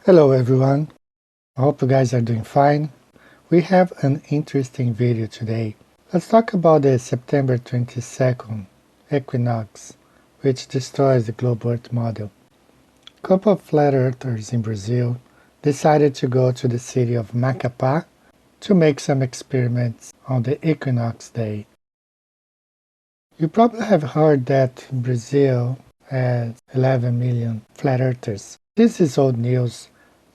Hello everyone, I hope you guys are doing fine. We have an interesting video today. Let's talk about the September 22nd Equinox, which destroys the globe Earth model. A couple of flat earthers in Brazil decided to go to the city of Macapá to make some experiments on the Equinox day. You probably have heard that Brazil has 11 million flat earthers. This is old news.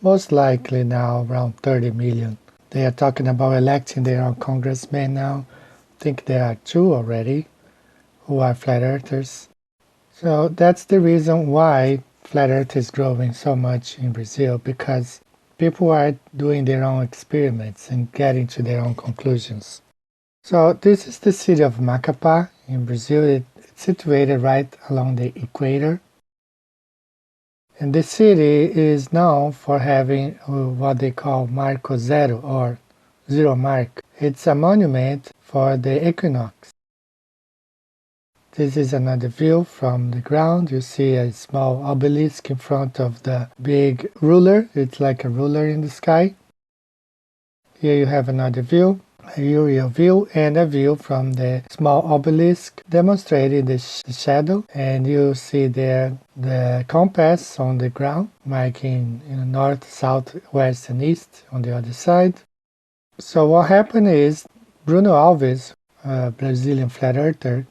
Most likely now around 30 million. They are talking about electing their own congressmen now. I think there are 2 already who are flat earthers. So that's the reason why flat earth is growing so much in Brazil, because people are doing their own experiments and getting to their own conclusions. So this is the city of Macapá in Brazil. It's situated right along the equator. And the city is known for having what they call Marco Zero, or Zero Mark. It's a monument for the equinox. This is another view from the ground. You see a small obelisk in front of the big ruler. It's like a ruler in the sky. Here you have another view, a aerial view, and a view from the small obelisk demonstrating the shadow. And you see there the compass on the ground, marking north, south, west, and east on the other side. So what happened is Bruno Alves, a Brazilian flat earther,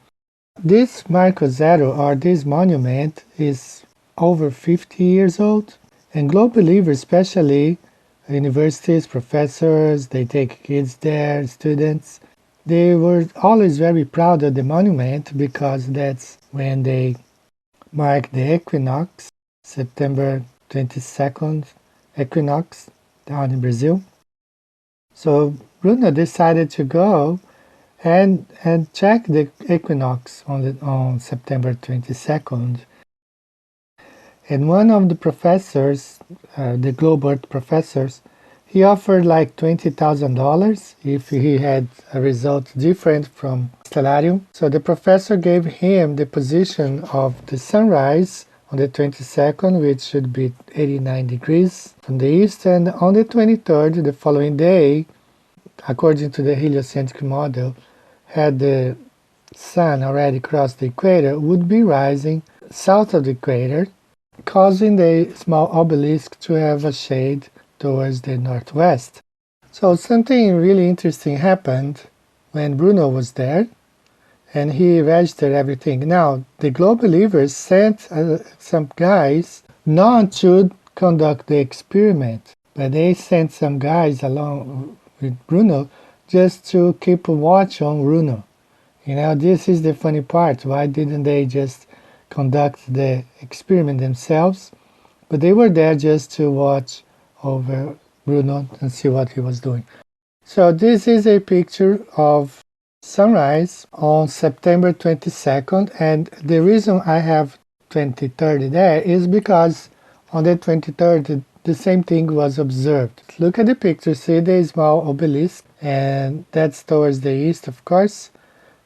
this Marco Zero, or this monument, is over 50 years old, and globe believers, especially universities, professors, they take kids there, students. They were always very proud of the monument because that's when they mark the equinox, September 22nd equinox down in Brazil. So Bruno decided to go and check the equinox on September 22nd. And one of the professors, the globe earth professors, he offered like $20,000 if he had a result different from stellarium. So the professor gave him the position of the sunrise on the 22nd, which should be 89 degrees from the east, and on the 23rd, the following day, according to the heliocentric model, had the sun already crossed the equator, would be rising south of the equator, causing the small obelisk to have a shade towards the northwest. So something really interesting happened when Bruno was there, and he registered everything. Now, the globe believers sent some guys not to conduct the experiment, but they sent some guys along with Bruno just to keep a watch on Bruno. This is the funny part. Why didn't they just conduct the experiment themselves? But they were there just to watch over Bruno and see what he was doing. So this is a picture of sunrise on September 22nd, and the reason I have 23rd there is because on the 23rd the same thing was observed. Look at the picture, see the small obelisk, and that's towards the east, of course,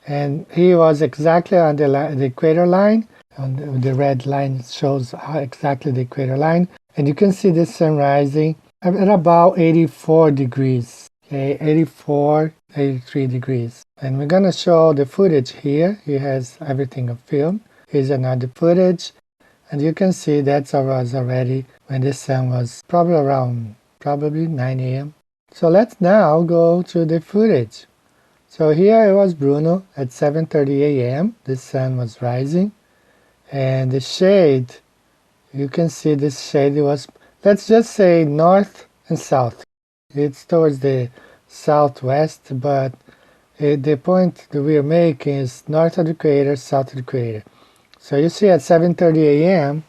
and he was exactly on the equator line, and the red line shows exactly the equator line, and you can see the sun rising at about 84 degrees. Okay, 84, 83 degrees. And we're gonna show the footage here. He has everything on film. Here's another footage, and you can see that was already when the sun was probably 9 a.m. So let's now go to the footage. So here it was Bruno at 7:30 a.m. The sun was rising, and the shade, you can see this shade was, let's just say, north and south. It's towards the southwest, but the point that we are making is north of the equator, south of the equator. So you see at 7:30 a.m.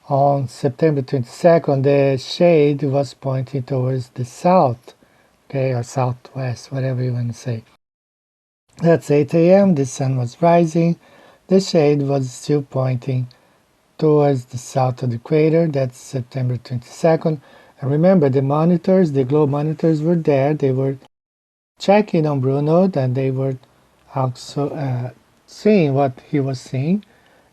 on September 22nd, the shade was pointing towards the south, okay, or southwest, whatever you want to say. That's 8 a.m., the sun was rising, the shade was still pointing towards the south of the equator. That's September 22nd. And remember, the monitors, the globe monitors were there. They were checking on Bruno, and they were also seeing what he was seeing.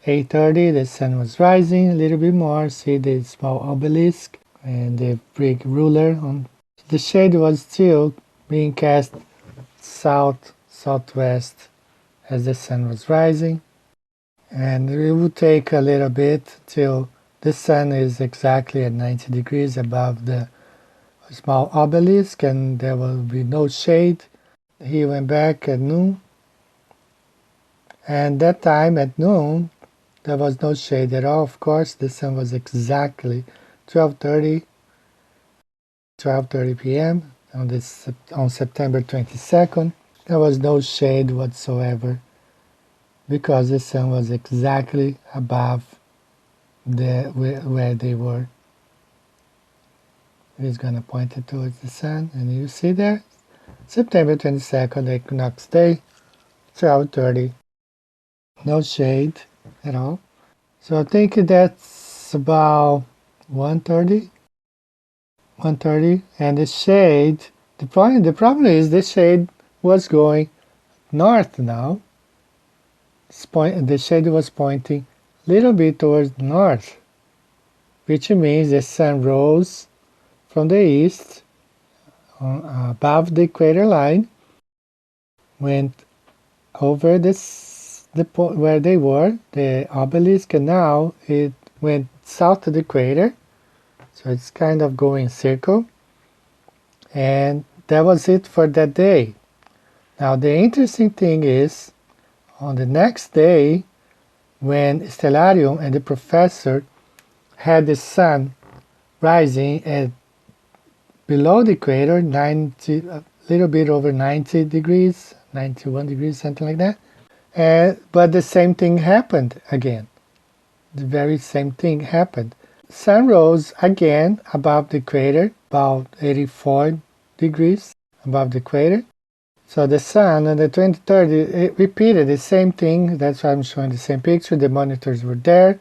8:30, the sun was rising a little bit more. See the small obelisk and the big ruler on the shade was still being cast southwest as the sun was rising, and it would take a little bit till the sun is exactly at 90 degrees above the small obelisk, and there will be no shade. He went back at noon, and that time at noon there was no shade at all. Of course, the sun was exactly 12:30 p.m. on September 22nd. There was no shade whatsoever because the sun was exactly above where they were. He's going to point it towards the sun, and you see there, September 22nd, Equinox Day, 12:30. No shade at all. So I think that's about 1:30, and the shade, the problem is the shade was going north now. The shade was pointing a little bit towards north, which means the sun rose from the east above the equator line, went over where they were, the obelisk, and now it went south to the equator, so it's kind of going circle, and that was it for that day. Now the interesting thing is, on the next day, when Stellarium and the professor had the sun rising at below the equator, 90, a little bit over 90 degrees, 91 degrees, something like that. But the same thing happened again. The very same thing happened. Sun rose again above the equator, about 84 degrees above the equator. So the sun on the 23rd, it repeated the same thing. That's why I'm showing the same picture. The monitors were there.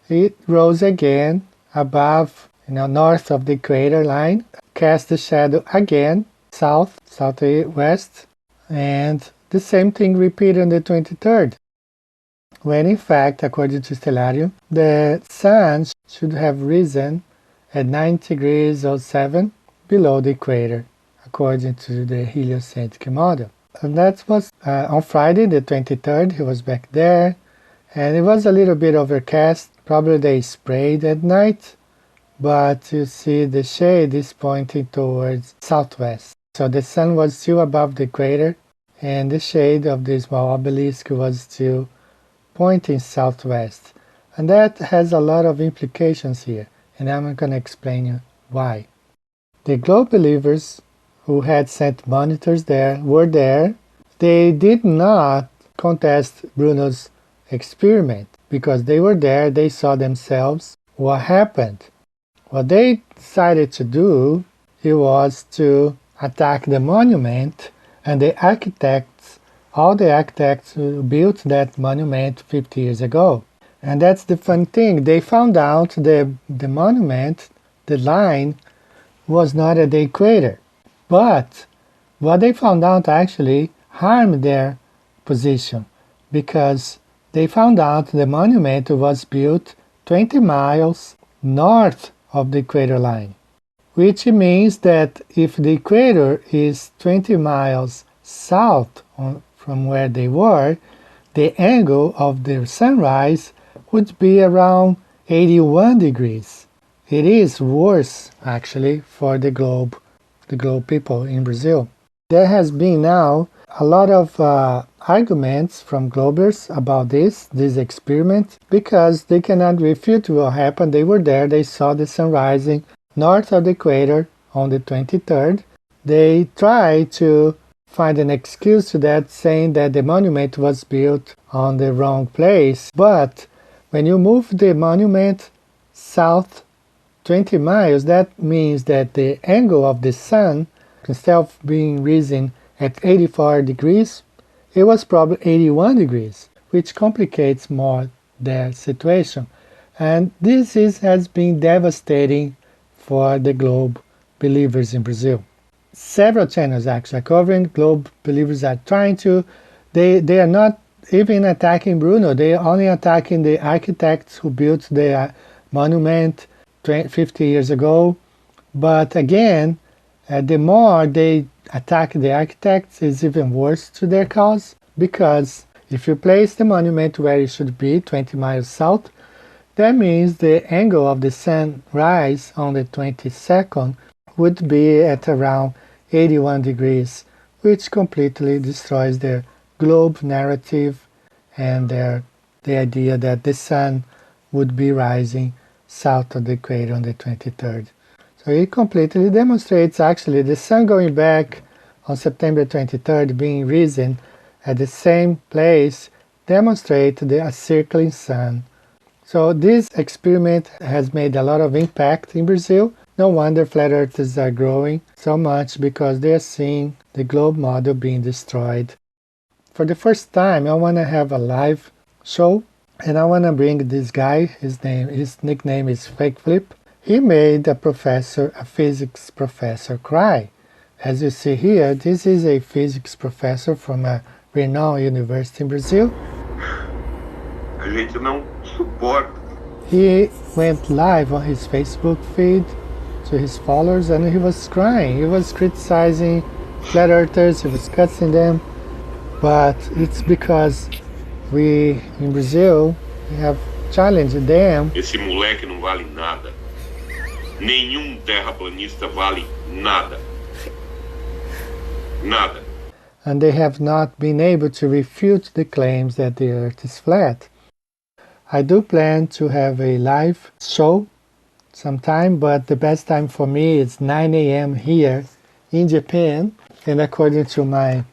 It rose again above, north of the equator line, cast the shadow again, southwest, and the same thing repeated on the 23rd, when in fact, according to Stellarium, the sun should have risen at 90 degrees 07 below the equator, according to the heliocentric model. And that was on Friday, the 23rd, he was back there, and it was a little bit overcast. Probably they sprayed at night, but you see the shade is pointing towards southwest. So the sun was still above the equator, and the shade of the small obelisk was still pointing southwest. And that has a lot of implications here, and I'm going to explain you why. The globe believers who had sent monitors there were there. They did not contest Bruno's experiment because they were there, they saw themselves what happened. What they decided to do, it was to attack the monument and the architects, all the architects who built that monument 50 years ago. And that's the fun thing. They found out the monument, the line, was not at the equator. But what they found out actually harmed their position, because they found out the monument was built 20 miles north of the equator line, which means that if the equator is 20 miles south from where they were, the angle of the sunrise would be around 81 degrees. It is worse, actually, for the globe people in Brazil. There has been now a lot of arguments from globers about this experiment, because they cannot refute what happened. They were there, they saw the sun rising north of the equator on the 23rd. They tried to find an excuse to that, saying that the monument was built on the wrong place. But when you move the monument south 20 miles, that means that the angle of the sun, instead of being risen at 84 degrees, it was probably 81 degrees, which complicates more their situation. And this has been devastating for the globe believers in Brazil. Several channels actually are covering. Globe believers are trying to, they are not even attacking Bruno, they are only attacking the architects who built the monument. 50 years ago. But again, the more they attack the architects, is even worse to their cause, because if you place the monument where it should be, 20 miles south, that means the angle of the sunrise on the 22nd would be at around 81 degrees, which completely destroys their globe narrative and the idea that the sun would be rising south of the equator on the 23rd. So it completely demonstrates actually the sun going back on September 23rd being risen at the same place demonstrate a circling sun. So this experiment has made a lot of impact in Brazil. No wonder flat earthers are growing so much, because they are seeing the globe model being destroyed. For the first time, I want to have a live show, and I want to bring this guy. His nickname is Fake Flip. He made a physics professor cry. As you see here, this is a physics professor from a renowned university in Brazil. A gente não suporta. He went live on his Facebook feed to his followers, and he was crying. He was criticizing flat earthers, he was cussing them, but it's because we in Brazil we have challenged them. Esse moleque não vale nada. Nenhum terraplanista vale nada. Nada. And they have not been able to refute the claims that the earth is flat. I do plan to have a live show sometime, but the best time for me is 9 a.m. here in Japan, and according to my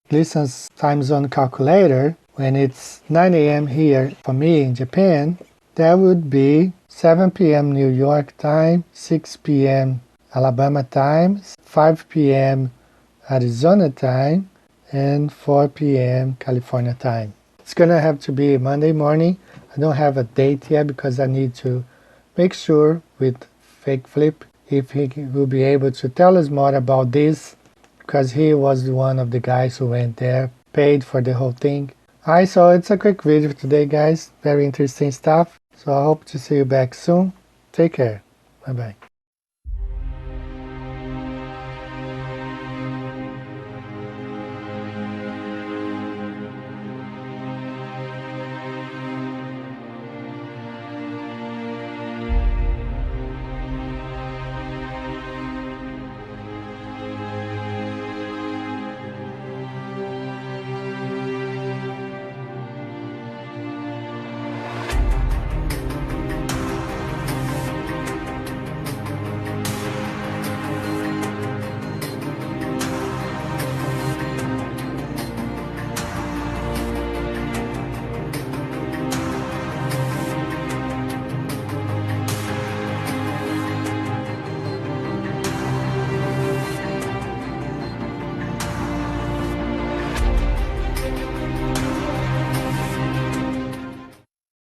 listeners time zone calculator, when it's 9 a.m. here for me in Japan, that would be 7 p.m. New York time, 6 p.m. Alabama time, 5 p.m. Arizona time, and 4 p.m. California time. It's gonna have to be Monday morning. I don't have a date yet because I need to make sure with Fake Flip if he will be able to tell us more about this, because he was one of the guys who went there, paid for the whole thing. Alright, so it's a quick video today, guys. Very interesting stuff. So I hope to see you back soon. Take care. Bye bye.